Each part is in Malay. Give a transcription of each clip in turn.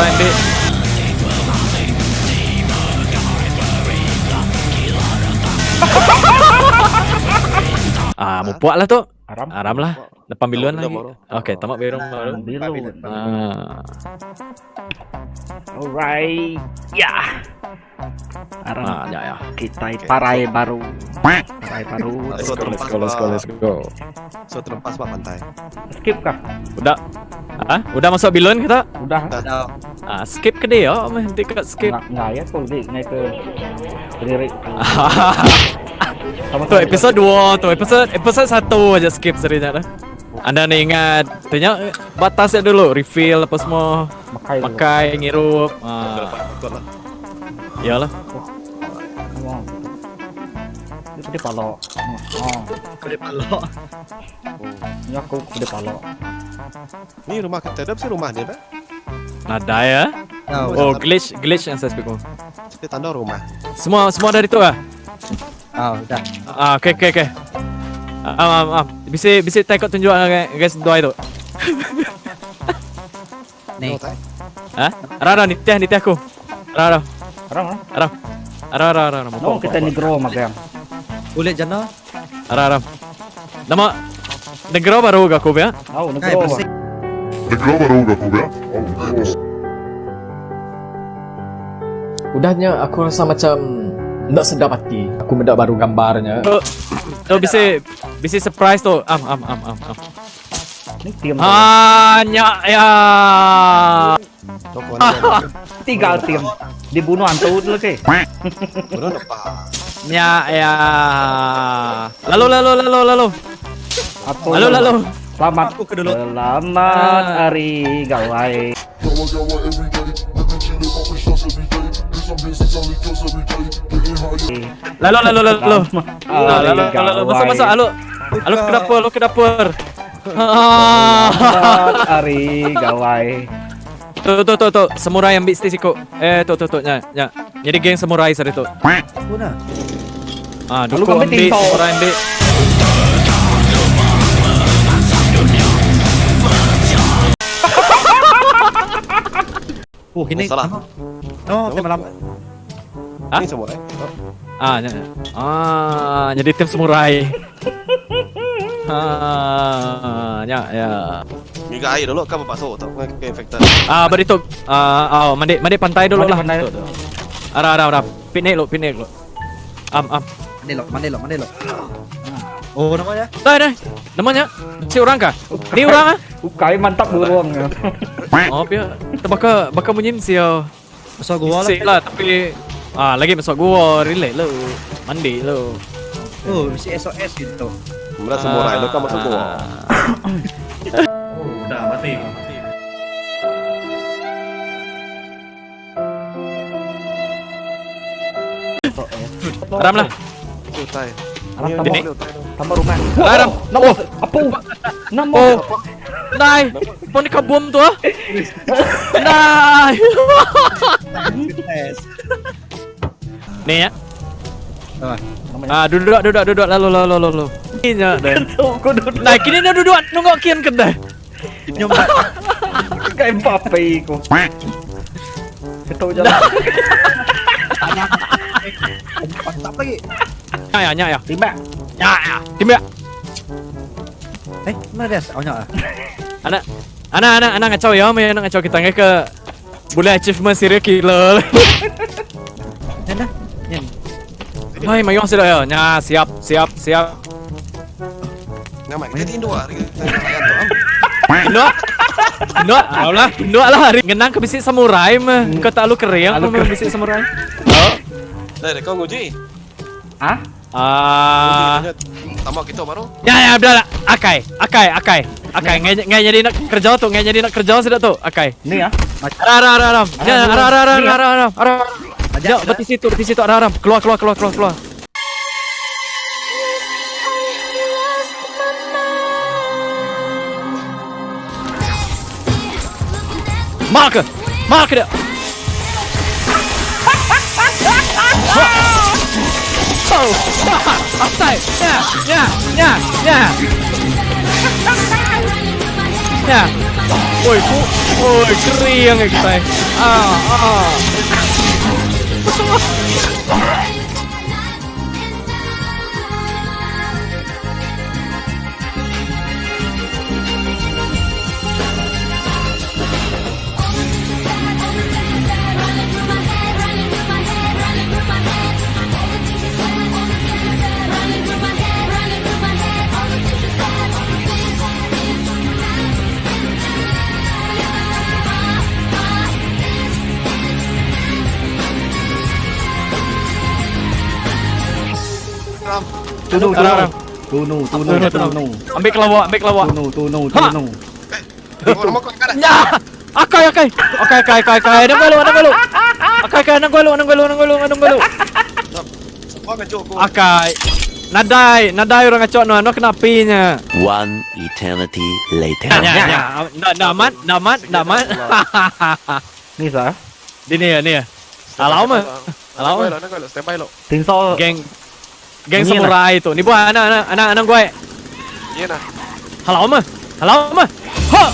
samurai ambil. Mau buat lah tu. Aram lah. Depan biluan lagi. Okay, tamat biru baru. Alright. Ya. Aram. Ya. Kita parai baru. Parai baru. Let's go. So terlepas pak pantai. Skip kah? Udah. Udah masuk biluan kita? Udah. Skip ke dia, nanti kat skip. Nggak ya tuh, naik ke lirik. Tu episod 2 tu, episod 1 aja skip serinya dah. Anda ni ingat, tanya batasnya dulu, refill apa semua, makai, ngirup. Iyalah. Gede palo. Gede palo. Ini aku gede palo. Ni rumah kita, dah rumah dia dah. Ada ya? Oh, glitch yang saya speak. Kita tanda rumah. Semua dari tu ah? Udah. Okay. Bisa takut tunjuk guys doa itu. Nih. Ara nitih aku. Ara. No, kita negro magang. Kulit jana. Ara. Nama negro baru gak aku ya? Oh, negro. Udahnya aku rasa macam ndak sedap hati. Aku mendak baru gambarnya. Tu bisa surprise tu. Ini tim. Hanya ya. Tiga tim. Dibunuh hantu dulu ke? Bunuh apa? Ya. Lalu. Apa? Lalu. Selamat. Aku ke dulu. Selamat hari gawai. Lalu. Masuk. Lalu ke dapur. Selamat hari gawai. Tuh. Samurai ambil stisiko. Tuh. Ya. Jadi geng samurai sari tu. Mana? Dulu kau ambil samurai ambil. Ini salah. tema lambat. Ini samurai. Jadi tim samurai. Ya. Miga air dulu kan bapak so tak ke infected. Beri tu. Mandi pantai dulu lah. Pandai. Ara. Piknik lu. Mandelo. Oh, namanya? Dah. Namanya si orang kah? Ni orang ah? Ukai mantap burung. Oh, pia. Bakal munyim siyo. Masuk gua Si lah. lah tapi lagi masuk gua, relax lu. Mandi lu. Oh, si SOS gitu. Mula samurai lu kan masuk gua. Udah mati. Aram lah. Utai. Aram tambah rumah. Aram. Apa? Nama. Nai. Pon ka bom tu ah. Nai. Ni ya. Duduk lalu. Ini nya dah. Nah, kini dah duduk nunggu kian kedai. Nyombat. Kayak Mbappe ko. Ketua jalan. Mantap lagi. Ya. Timba. Timba. Mana dia? Awak Anak ngacau ya, main anak ngacau kita ke boleh achievement serial killer. Nanda. Hai, mayong sudah ya. Nya, siap. Nama kita Indo ah. Indo lah. Genang ke bisik samurai mah. Kau tak lu kering mah bisik samurai. Dah, kau nguji. Tamak kita baru. Ya, udah lah. Akai. Ngai jadi nak kerja sudah tu. Akai. Ni ya. Aram. Aram. Jom, di situ Aram. Keluar. Mark dia. Offside. Ya. Nah. Woi, kering ya kita. Ah. Ram. Tunu. Ambil kelawak. Tunu. Ibu nama kau kan? Ya. Akai. Nang galo. Akai, nang galo. Semua kan cukup. Akai. Nadai orang ngacok no kena apinya. One eternity later. Ya. Namat. Ni sah. Ini ya. Alau mah. Nak kau stand by lo. Ting so Geng Ini samurai itu. Ni buah anak gue. Iya nah. Halau mah. Ha.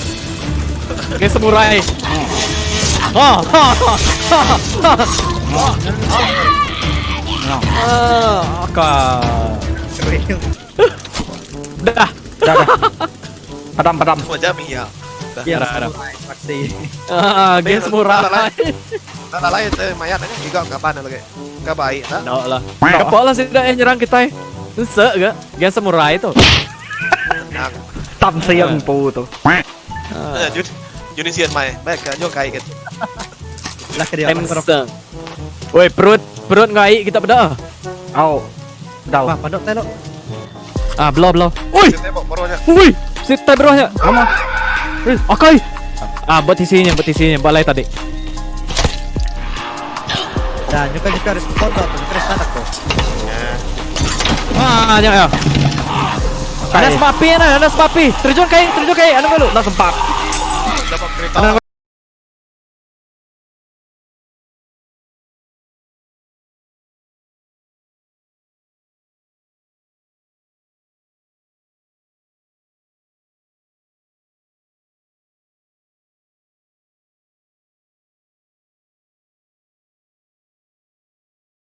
Geng samurai. Ha. Akai. Dah. Padam. Semua jami ya. Yang Ada. samurai faksi. Geng samurai. Tak lain mayat ni juga kapan lagi. Ka baik tak? No lah. Kapok lah sih dah nyerang kita. Sensek ke? Geng samurai tu. Nak. Tam siang pu tu. Unisian mai. Baik kan jo kai ket. Lah ke dia. Temseng. Woi, perut ngai kita beda. Au. Dau. Wah, pandok telo. Blow. Oi, Tembok barunya. Sita bawahnya. Lama. Oke. Buat isinya, balai tadi. Dan juga harus foto tuh, terus tatak tuh. Jangan ya. Ada sepapi. Terjun kai, anu dulu. Nak sempat. Dapat kereta.